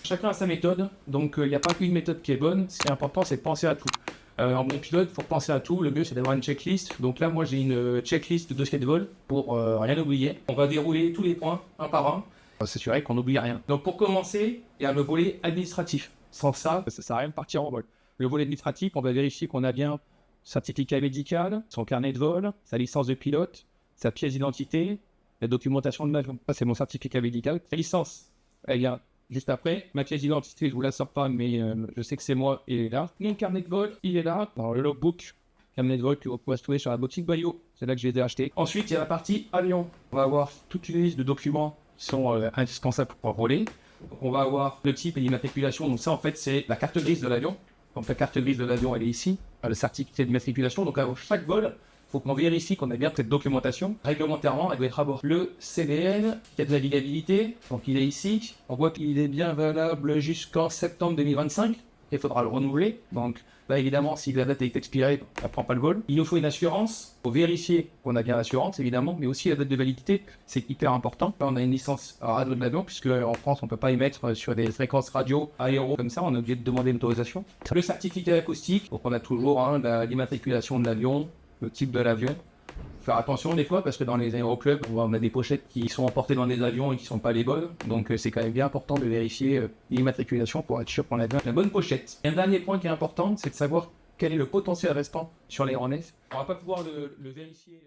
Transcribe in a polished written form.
Chacun a sa méthode, donc il n'y a pas qu'une méthode qui est bonne. Ce qui est important, c'est de penser à tout. En bon pilote, il faut penser à tout. Le mieux, c'est d'avoir une checklist. Donc là, moi, j'ai une checklist de dossier de vol pour rien oublier. On va dérouler tous les points, un par un. On va s'assurer qu'on n'oublie rien. Donc pour commencer, il y a le volet administratif. Sans ça, ça ne sert à rien de partir en vol. Le volet administratif, on va vérifier qu'on a bien certificat médical, son carnet de vol, sa licence de pilote, sa pièce d'identité, la documentation de l'avion. Ça, c'est mon certificat médical. La licence, elle vient juste après. Ma pièce d'identité, je vous la sors pas, mais je sais que c'est moi, il est là. Mon carnet de vol, il est là. Dans le logbook, carnet de vol que vous pouvez trouver sur la boutique Bayo. C'est là que je les ai achetés. Ensuite, il y a la partie avion. On va avoir toute une liste de documents qui sont indispensables pour voler. Donc, on va avoir le type et l'immatriculation. Donc ça, en fait, c'est la carte grise de l'avion. Donc la carte grise de l'avion, elle est ici. Le certificat d'immatriculation. Donc à chaque vol, il faut qu'on vérifie qu'on a bien cette documentation. Réglementairement, elle doit être à bord. Le CDN, qui a de la validité, donc il est ici. On voit qu'il est bien valable jusqu'en septembre 2025. Il faudra le renouveler. Donc là, évidemment, si la date est expirée, on ne prend pas le vol. Il nous faut une assurance. Il faut vérifier qu'on a bien l'assurance, évidemment, mais aussi la date de validité. C'est hyper important. Là, on a une licence radio de l'avion, puisque en France, on ne peut pas émettre sur des fréquences radio aéro comme ça. On est obligé de demander une autorisation. Le certificat acoustique. Donc on a toujours l'immatriculation de l'avion, le type de l'avion. Faire attention des fois parce que dans les aéroclubs on a des pochettes qui sont emportées dans des avions et qui sont pas les bonnes, donc c'est quand même bien important de vérifier l'immatriculation pour être sûr qu'on a bien la bonne pochette. Et un dernier point qui est important, c'est de savoir quel est le potentiel restant sur l'aéronef. On va pas pouvoir le vérifier.